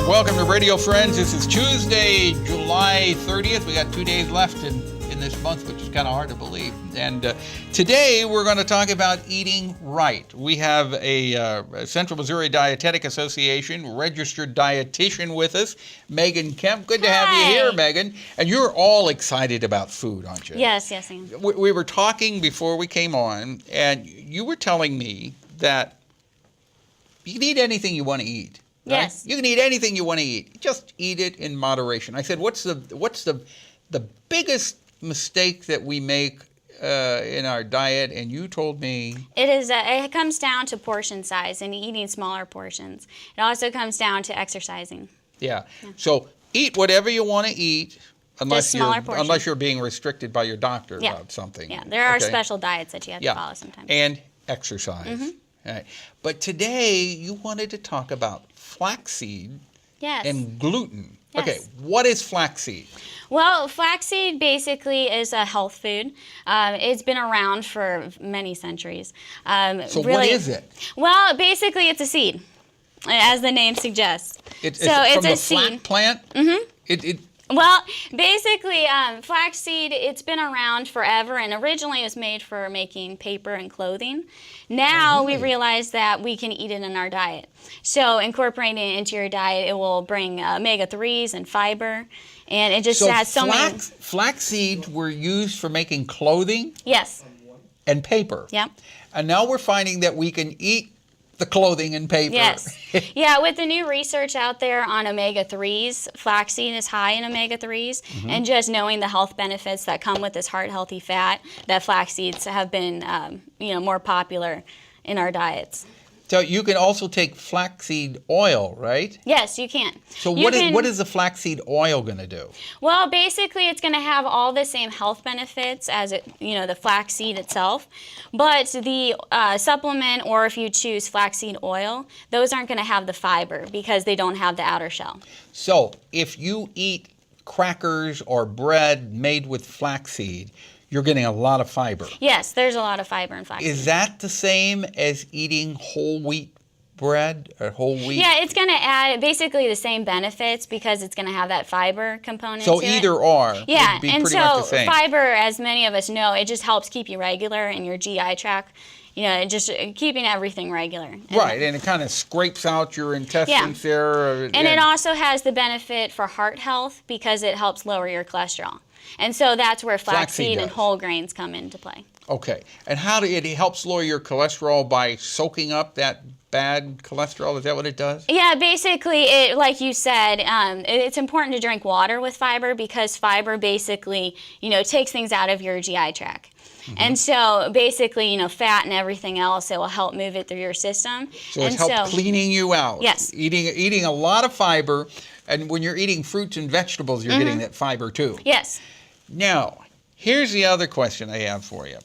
Welcome to Radio Friends. This is Tuesday, July 30th. We got 2 days left in this month, which is kind of hard to believe. And today we're going to talk about eating right. We have a Central Missouri Dietetic Association registered dietitian with us, Megan Kemp. Good to have you here, Megan. And you're all excited about food, aren't you? Yes, I am. We were talking before we came on, and you were telling me that you can eat anything you want to eat. Right? Yes. You can eat anything you want to eat. Just eat it in moderation. I said, what's the biggest mistake that we make in our diet? And you told me it comes down to portion size and eating smaller portions. It also comes down to exercising. Yeah. So eat whatever you want to eat, unless you're being restricted by your doctor about something. Yeah. There are special diets that you have to follow sometimes. And exercise. Mm-hmm. All right. But today you wanted to talk about flaxseed and gluten. Yes. Okay, what is flaxseed? Well, flaxseed basically is a health food. It's been around for many centuries. So what is it? Well, basically it's a seed, as the name suggests. It's from the flax plant? Mm-hmm. Well, basically, flaxseed, it's been around forever, and originally it was made for making paper and clothing. Now we realize that we can eat it in our diet. So incorporating it into your diet, it will bring omega-3s and fiber, and it just has so many... Flaxseed were used for making clothing? Yes. And paper? Yep. And now we're finding that we can eat the clothing and paper. Yes. Yeah, with the new research out there on omega-3s, flaxseed is high in omega-3s, and just knowing the health benefits that come with this heart-healthy fat, that flax seeds have been more popular in our diets. So you can also take flaxseed oil, right? Yes, you can. So what is the flaxseed oil going to do? Well, basically it's going to have all the same health benefits as the flaxseed itself, but the supplement, or if you choose flaxseed oil, those aren't going to have the fiber because they don't have the outer shell. So if you eat crackers or bread made with flaxseed, you're getting a lot of fiber. Yes, there's a lot of fiber in flaxseed. Is that the same as eating whole wheat bread or whole wheat? Yeah, it's going to add basically the same benefits because it's going to have that fiber component so to either it. or Yeah, would be and pretty much the same. Fiber, as many of us know, it just helps keep you regular in your GI tract. Just keeping everything regular. Right, and it kind of scrapes out your intestines there. And it also has the benefit for heart health because it helps lower your cholesterol. And so that's where flaxseed and whole grains come into play. Okay, and how it helps lower your cholesterol by soaking up that bad cholesterol? Is that what it does? Yeah, basically, like you said, it's important to drink water with fiber because fiber basically, takes things out of your GI tract. And so basically, fat and everything else, it will help move it through your system. So it's helped cleaning you out. Yes. Eating a lot of fiber, and when you're eating fruits and vegetables, you're getting that fiber too. Yes. Now, here's the other question I have for you.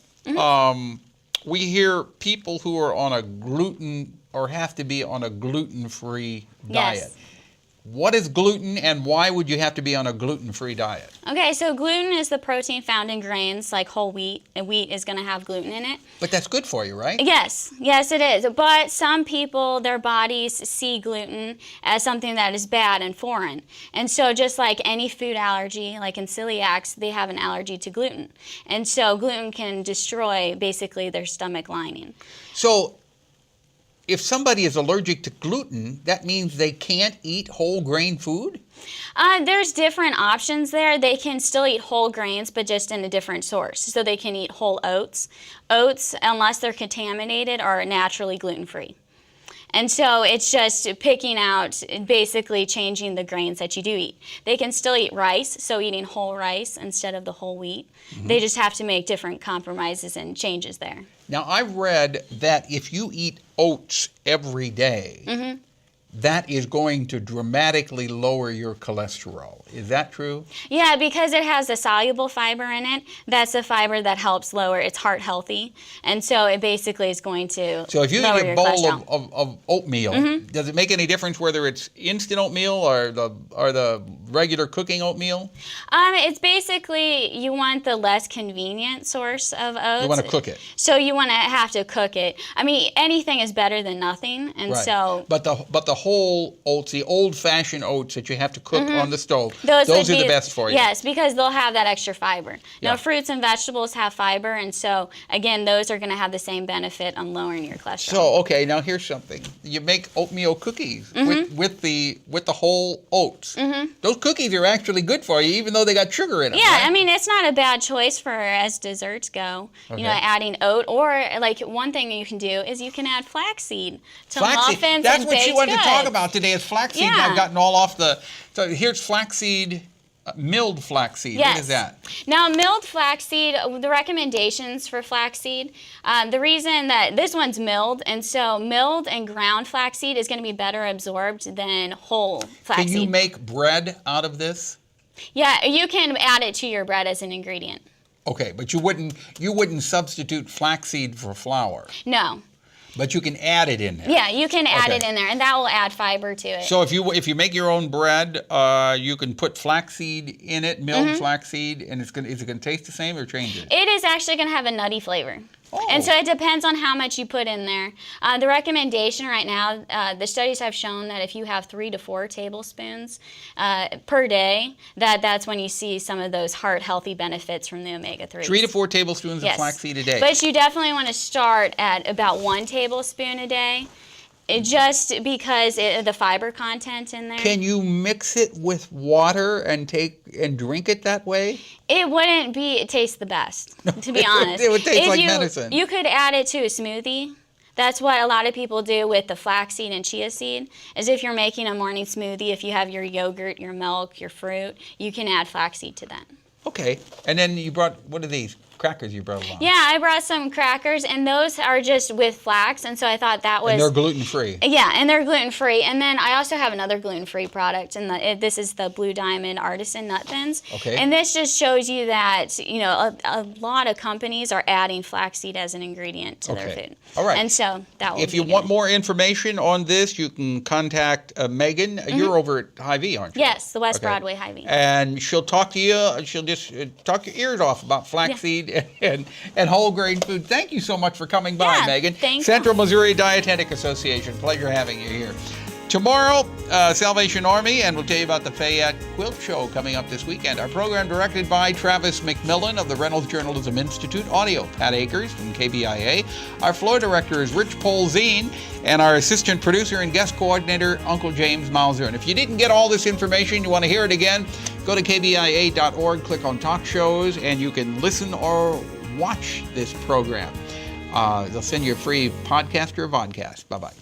We hear people who are on a gluten or have to be on a gluten-free diet. What is gluten, and why would you have to be on a gluten-free diet? Okay, so gluten is the protein found in grains like whole wheat, and wheat is going to have gluten in it. But that's good for you, right? Yes, it is. But some people, their bodies see gluten as something that is bad and foreign. And so just like any food allergy, like in celiacs, they have an allergy to gluten. And so gluten can destroy basically their stomach lining. So if somebody is allergic to gluten, that means they can't eat whole grain food? There's different options there. They can still eat whole grains, but just in a different source. So they can eat whole oats. Oats, unless they're contaminated, are naturally gluten-free. And so it's just picking out, basically changing the grains that you do eat. They can still eat rice, so eating whole rice instead of the whole wheat. They just have to make different compromises and changes there. Now, I've read that if you eat oats every day, that is going to dramatically lower your cholesterol. Is that true? Yeah, because it has a soluble fiber in it. That's the fiber that helps lower. It's heart healthy, and so it basically is going to. So if you lower eat a your bowl cholesterol. of oatmeal, does it make any difference whether it's instant oatmeal or the regular cooking oatmeal? It's basically you want the less convenient source of oats. You want to cook it. So you want to have to cook it. I mean, anything is better than nothing, and Right. so. But the whole oats, the old-fashioned oats that you have to cook on the stove, Those are would the be- best for you. Yes, because they'll have that extra fiber. Yeah. Now, fruits and vegetables have fiber, and so, again, those are going to have the same benefit on lowering your cholesterol. So, okay, now here's something. You make oatmeal cookies with the whole oats. Those cookies are actually good for you, even though they got sugar in them. Yeah, right? I mean, it's not a bad choice for as desserts go. Okay. You know, adding oat, or like one thing you can do is you can add flaxseed to Flaxseed. muffins That's and what she baked wanted to talk goods. about today is flaxseed. Yeah. And I've gotten all off the... So here's flaxseed, milled flaxseed. Yes. What is that? Now, milled flaxseed, the recommendations for flaxseed, the reason that this one's milled, and so milled and ground flaxseed is going to be better absorbed than whole flaxseed. Can you make bread out of this? Yeah, you can add it to your bread as an ingredient. Okay, but you wouldn't substitute flaxseed for flour, No. but you can add it in there. Yeah, you can add Okay. it in there, and that will add fiber to it. So if you make your own bread, you can put flaxseed in it, milled flaxseed, and is it gonna taste the same or change it? It is actually going to have a nutty flavor. Oh. And so it depends on how much you put in there. The recommendation right now, the studies have shown that if you have 3 to 4 tablespoons per day, that's when you see some of those heart healthy benefits from the omega-3s. 3 to 4 tablespoons Yes. of flaxseed a day. But you definitely want to start at about 1 tablespoon a day, just because the fiber content in there. Can you mix it with water and drink it that way? It wouldn't taste the best, to be honest. It would taste If like you, medicine. You could add it to a smoothie. That's what a lot of people do with the flaxseed and chia seed, is if you're making a morning smoothie, if you have your yogurt, your milk, your fruit, you can add flaxseed to that. Okay. And then you brought, what are these? Crackers you brought along. Yeah, I brought some crackers, and those are just with flax, and so I thought that was... And they're gluten-free. Yeah, and they're gluten-free. And then I also have another gluten-free product, and this is the Blue Diamond Artisan Nut Thins. Okay. And this just shows you that, you know, a lot of companies are adding flaxseed as an ingredient to their Okay. food. All right. And so that will If be you good. want more information on this, you can contact Megan. You're over at Hy-Vee, aren't you? Yes, the West Okay. Broadway Hy-Vee. And she'll talk to you. She'll just talk your ears off about flaxseed and whole grain food. Thank you so much for coming by, Yeah, Megan. thanks. Central Missouri Dietetic Association. Pleasure having you here. Tomorrow, Salvation Army, and we'll tell you about the Fayette Quilt Show coming up this weekend. Our program directed by Travis McMillen of the Reynolds Journalism Institute. Audio, Pat Akers from KBIA. Our floor director is Rich Polzin, and our assistant producer and guest coordinator, Uncle James Mauser. And if you didn't get all this information, you want to hear it again, go to KBIA.org, click on Talk Shows, and you can listen or watch this program. They'll send you a free podcast or a vodcast. Bye-bye.